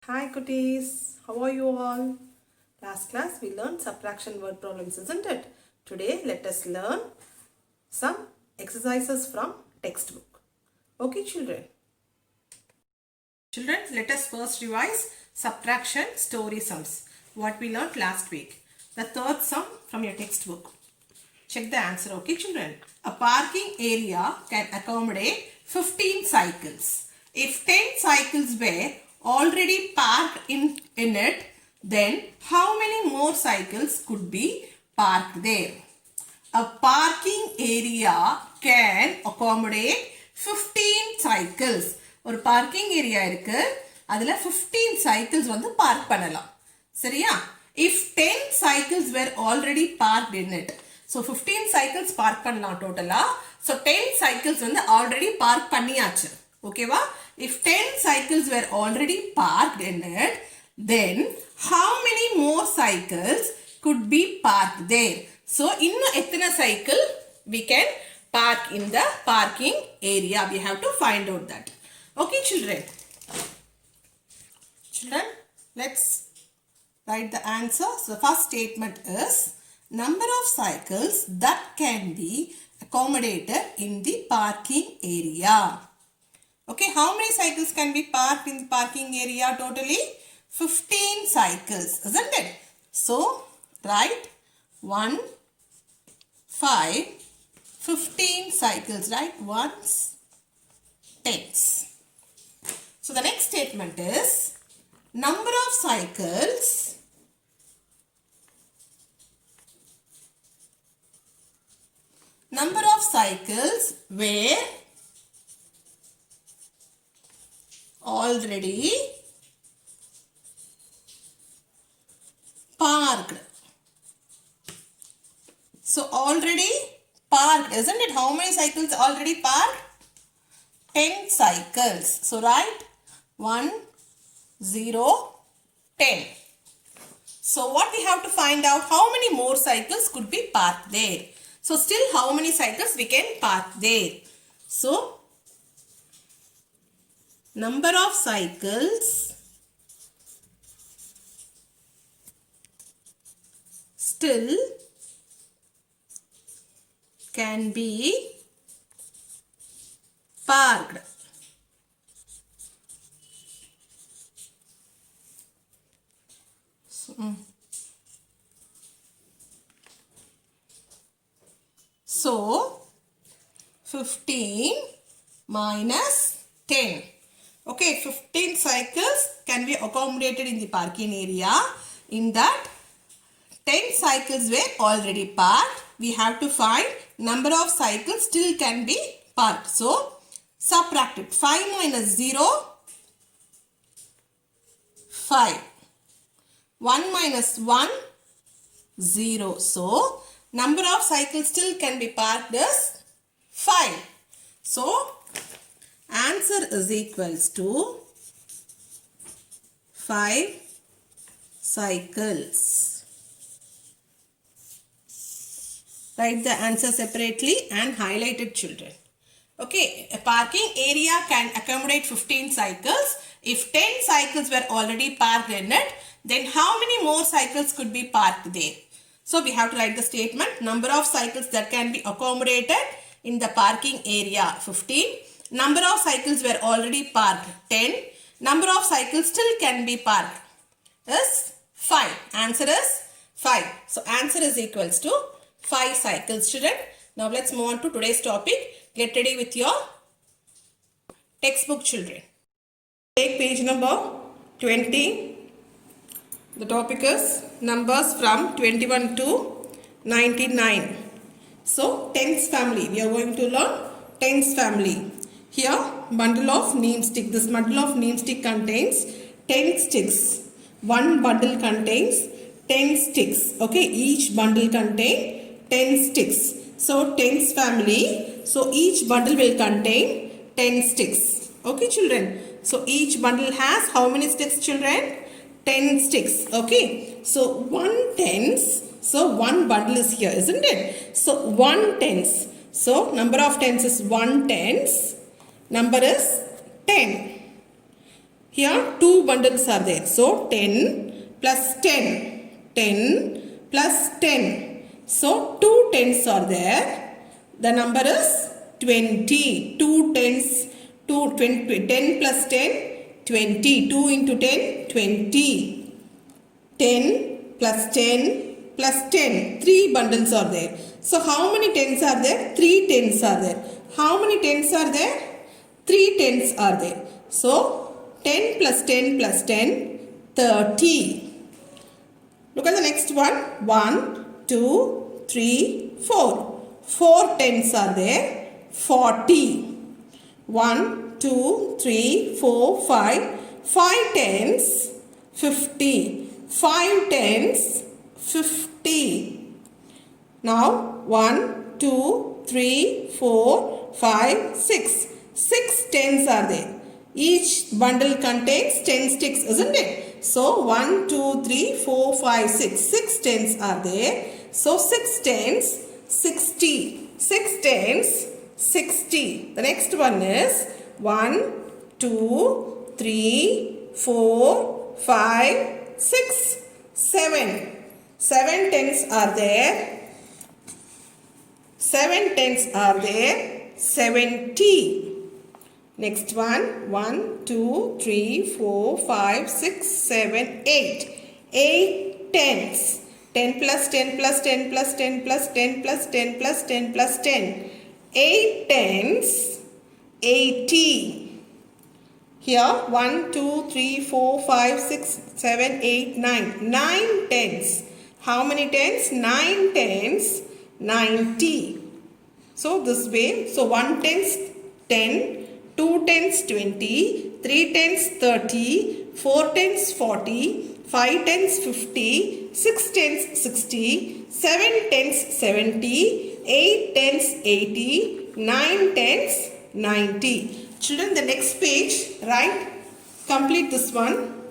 Hi cuties, how are you all? Last class we learned subtraction word problems, isn't it? Today let us learn some exercises from textbook. Okay children? Children, let us first revise subtraction story sums. What we learned last week. The third sum from your textbook. Check the answer, okay children? A parking area can accommodate 15 cycles. If 10 cycles were already parked in it, then how many more cycles could be parked there? A parking area can accommodate 15 cycles. ஒரு parking area இருக்கு. அதுல 15 cycles வந்து park பண்ணலாம். சரியா? If 10 cycles were already parked in it. So 15 cycles park பண்ணலாம் டோட்டலா. So 10 cycles வந்து already park பண்ணியாச்சு. ஓகேவா? If 10 cycles were already parked in it, then how many more cycles could be parked there? So இன்னும் எத்தனை cycle we can park in the parking area? We have to find out that. Okay children. Children, let's write the answer. So the first statement is number of cycles that can be accommodated in the parking area. Okay, how many cycles can be parked in the parking area totally? 15 cycles, isn't it? So write 1, 5, 15 cycles, right? Ones, tens. So the next statement is number of cycles were already parked. So already parked, isn't it? How many cycles already parked? 10 cycles. So write 1, 0, 10. So what we have to find out, how many more cycles could be parked there? So still how many cycles we can park there? So number of cycles still can be parked. So 15 minus 10. Okay, 15 cycles can be accommodated in the parking area. In that 10 cycles were already parked. We have to find number of cycles still can be parked. So subtract it. 5 minus 0, 5. 1 minus 1, 0. So number of cycles still can be parked as 5. So answer is equals to 5 cycles. Write the answer separately and highlight it children. Okay, a parking area can accommodate 15 cycles. If 10 cycles were already parked in it, then how many more cycles could be parked there? So we have to write the statement. Number of cycles that can be accommodated in the parking area 15. Number of cycles were already parked 10. Number of cycles still can be parked is 5. Answer is 5. So answer is equals to 5 cycles children. Now let's move on to today's topic. Get ready with your textbook children. Take page number 20. The topic is numbers from 21 to 99. So tens family. We are going to learn tens family. Here bundle of neem stick. This bundle of neem stick contains 10 sticks. One bundle contains 10 sticks. Okay, each bundle contains 10 sticks. So tens family. So each bundle will contain 10 sticks. Okay children. So each bundle has how many sticks children? 10 sticks. Okay. So 1 tens. So one bundle is here, isn't it? So 1 tens. So number of tens is 1 tens. Number is 10. Here 2 bundles are there. So 10 plus 10. 10 plus 10. So 2 tens are there. The number is 20. 2 tens. 10 plus 10. 20. 2 into 10. 20. 10 plus 10 plus 10. 3 bundles are there. So how many tens are there? 3 tens are there. How many tens are there? 3 tens are there. So 10 plus 10 plus 10, 30. Look at the next one. 1, 2, 3, 4. 4 tens are there. 40. 1, 2, 3, 4, 5. 5 tens, 50. 5 tens, 50. Now 1, 2, 3, 4, 5, 6. 6 tens are there. Each bundle contains 10 sticks, isn't it? So 1, 2, 3, 4, 5, 6. 6 tens are there. So 6 tens, 60. 6 tens, 60. The next one is 1, 2, 3, 4, 5, 6, 7. 7 tens are there. 7 tens are there. 70. Next one. 1, 2, 3, 4, 5, 6, 7, 8. 8 tens. 10 plus 10 plus 10 plus 10 plus 10 plus 10 plus 10 plus 10. 8 tens. 80. Here 1, 2, 3, 4, 5, 6, 7, 8, 9. 9 tens. How many tens? 9 tens. 90. So this way. So 1 tens 10. 2 tens 20, 3 tens 30, 4 tens 40, 5 tens 50, 6 tens 60, 7 tens 70, 8 tens 80, 9 tens 90. Children, the next page, right? Complete this one.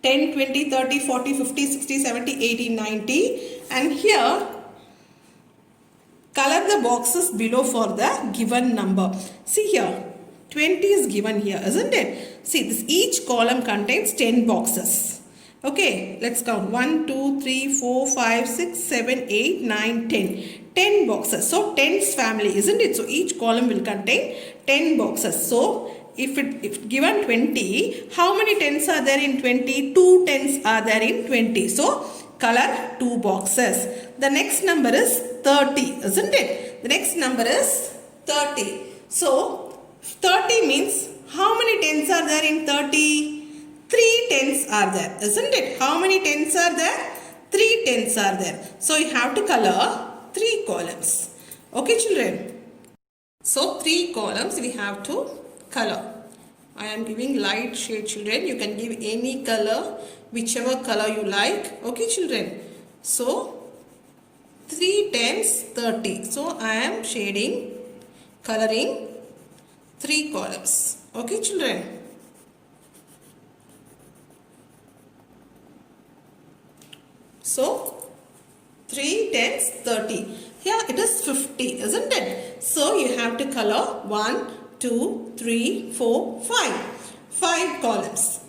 10, 20, 30, 40, 50, 60, 70, 80, 90. And here, color the boxes below for the given number. See here, 20 is given here, isn't it? See, this each column contains 10 boxes. Okay, let's count. 1, 2, 3, 4, 5, 6, 7, 8, 9, 10. 10 boxes. So, tens family, isn't it? So, each column will contain 10 boxes. So, if given 20, how many tens are there in 20? 2 tens are there in 20. So, color 2 boxes. The next number is 30, isn't it? The next number is 30. So 30 means how many tens are there in 30? 3 tens are there, isn't it? How many tens are there? 3 tens are there. So you have to color 3 columns. Okay, children? So 3 columns we have to color. I am giving light shade, children. You can give any color, whichever color you like. Okay, children? So 3 tens 30. So I am shading, coloring 3 columns. Okay, children? So 3 tens 30. Here it is 50, isn't it? So you have to color 1, 2, 3, 4, 5. 5 columns.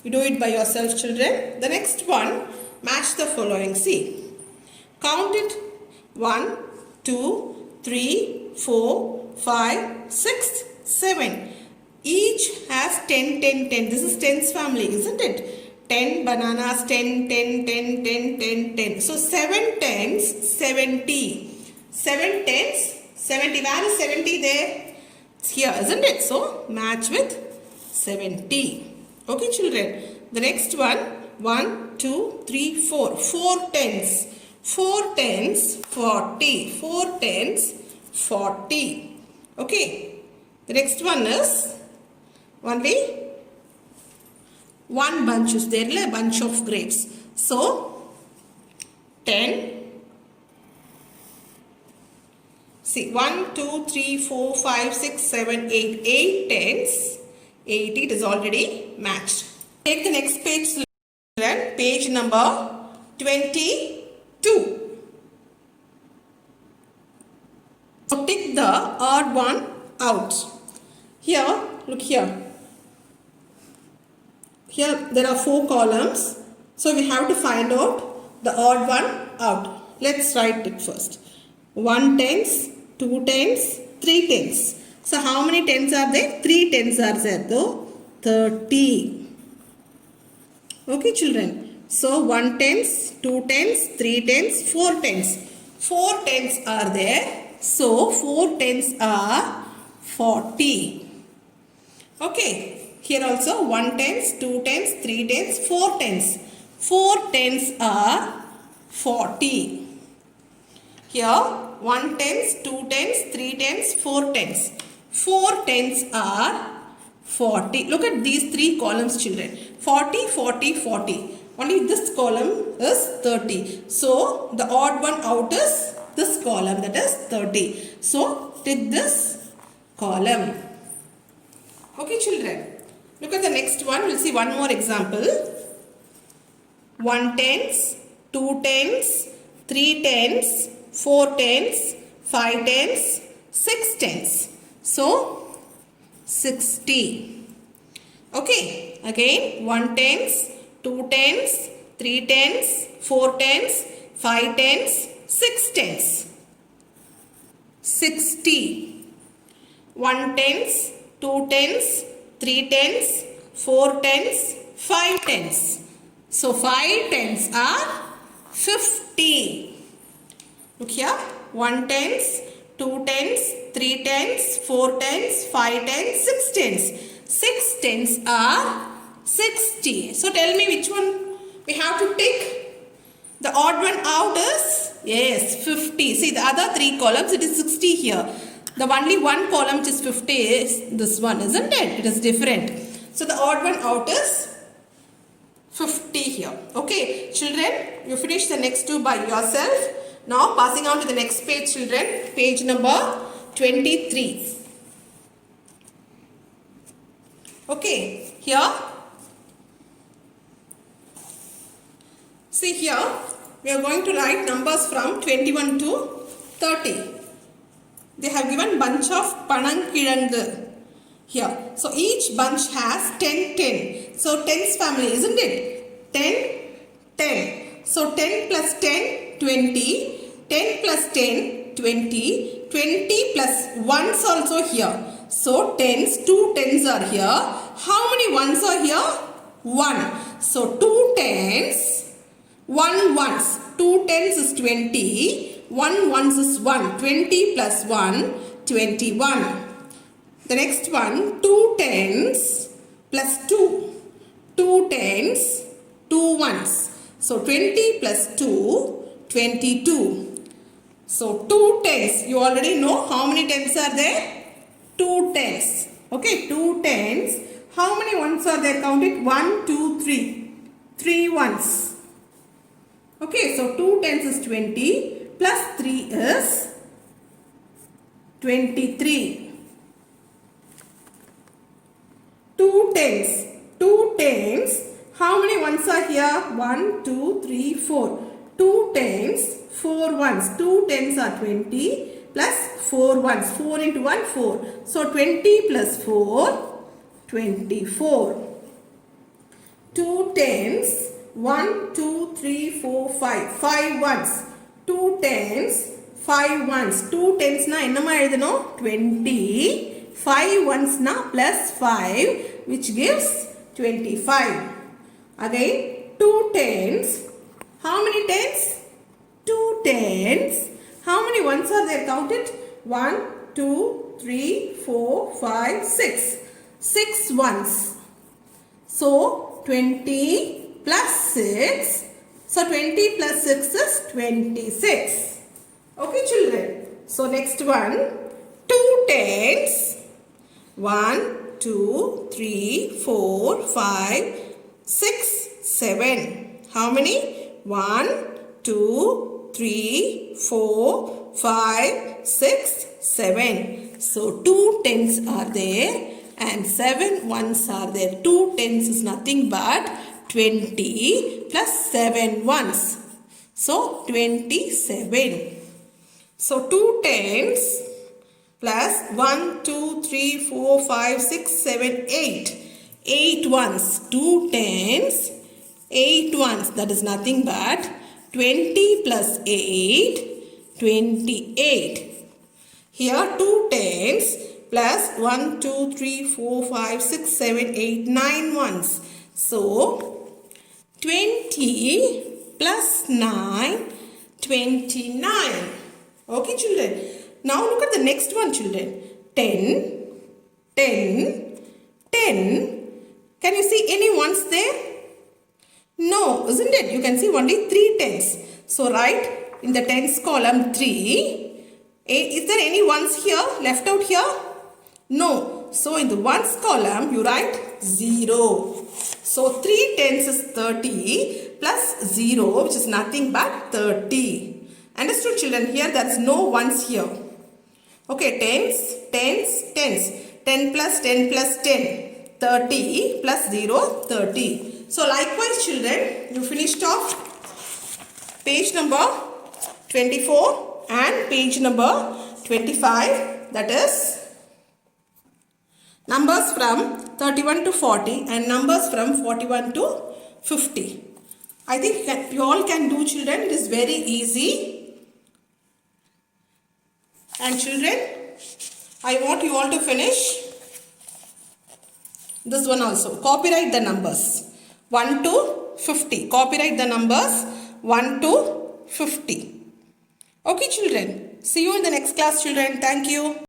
You do it by yourself, children. The next one, match the following. See. Count it. 1, 2, 3, 4, 5, 6, 7. Each has 10, 10, 10. This is tens family, isn't it? 10 bananas, 10, 10, 10, 10, 10, 10. So 7 tens, 70. 7 tens, 70. Where is 70 there? It's here, isn't it? So match with 70. Okay, children. The next one, 1, 2, 3, 4. 4 tens. 4 tens, 40. 4 tens, 40. Okay. The next one is only one bunch is there, a bunch of grapes. So 10. See, 1, 2, 3, 4, 5, 6, 7, 8. 8 tens. 80, it is already matched. Take the next page, page number 22. So take the odd one out. Here, look here. Here there are 4 columns. So we have to find out the odd one out. Let's write it first. 1 tens, 2 tens, 3 tens. So how many tens are there? 3 tens are there though. 30. Okay children. So 1 tens, 2 tens, 3 tens, 4 tens. 4 tens are there. So 4 tens are 40. Okay. Here also 1 tens, 2 tens, 3 tens, 4 tens. 4 tens are 40. Here 1 tens, 2 tens, 3 tens, 4 tens. 4 tens are 40. Look at these 3 columns children. 40, 40, 40. Only this column is 30. So the odd one out is this column, that is 30. So tick this column. Okay children. Look at the next one. We'll see one more example. 1 tens, 2 tens, 3 tens, 4 tens, 5 tens, 6 tens. So 60. Okay. Again 1 tens, 2 tens, 3 tens, 4 tens, 5 tens, 6 tens. 60. 1 tens, 2 tens, 3 tens, 4 tens, 5 tens. So 5 tens are 50. Look here. 1 tens, 2 tens, 3 tens, 4 tens, 5 tens, 6 tens. 6 tens are 60. So tell me which one we have to take. The odd one out is, yes, 50. See the other 3 columns, it is 60 here. The only one column which is 50 is this one, isn't it? It is different. So the odd one out is 50 here. Okay, children, you finish the next 2 by yourself. Now passing on to the next page children, page number 23. Okay, here, see here, we are going to write numbers from 21 to 30. They have given bunch of Panankirangu here. So each bunch has 10, 10. So 10's family, isn't it? 10, 10. So 10 plus 10, 20. 10 plus 10, 20. 20 plus 1's also here. So 10's, 2 10's are here. How many 1's are here? 1. So 2 10's, 1 1's. 2 10's is 20. 1 1's is 1. 20 plus 1, 21. The next one, 2 10's plus 2. 2 10's, 2 1's. So 20 plus 2, 22. So 2 10's. You already know how many 10's are there? 2 10's. Okay, 2 10's. How many 1's are there? Count it. 1, 2, 3. 3 1's. Okay, so 2 10's is 20. Plus 3 is 23. 2 10's. 2 10's. How many 1's are here? 1, 2, 3, 4. 2 10's, 4 1's. 2 10's are 20 plus 4 1's. 4 into 1, 4. So 20 plus 4, 24. 2 10's, 1, 2, 3, 4, 5. 5 1's. 2 10's, 5 1's. 2 10's na ennama ezhudano 20. 5 1's na plus 5 which gives 25. Again 2 10's. How many 10's? 2 10's. How many 1's are there? Count it. 1, 2, 3, 4, 5, 6. 6 1's. So 20 plus 6. So 20 plus 6 is 26. Okay children. So next one. 2 10's. 1, 2, 3, 4, 5, 6, 7. How many? 1, 2, 3, 4, 5, 6, 7. So 2 10's are there and 7 1's are there. 2 10's is nothing but 20 plus 7 1's. So 27. So 2 10's plus 1, 2, 3, 4, 5, 6, 7, 8. 8 ones, 2 tens, 8 ones, that is nothing but 20 plus 8, 28. Here 2 tens plus 1, 2, 3, 4, 5, 6, 7, 8, 9 ones. So 20 plus 9, 29. Okay children. Now look at the next one children. 10, 10, 10. Can you see any ones there? No, isn't it? You can see only 3 tens. So write in the tens column 3. Is there any ones here left out here? No. So in the ones column you write 0. So 3 tens is 30 plus 0, which is nothing but 30. Understood children? Here there is no ones here. Okay, tens, tens, tens. 10 plus 10 plus 10. 30 plus 0, 30. So likewise children, you finished off page number 24 and page number 25. That is numbers from 31 to 40 and numbers from 41 to 50. I think you all can do children. It is very easy. And children, I want you all to finish this one also. Copyright the numbers 1 to 50. Copyright the numbers 1 to 50. Okay children. See you in the next class children. Thank you.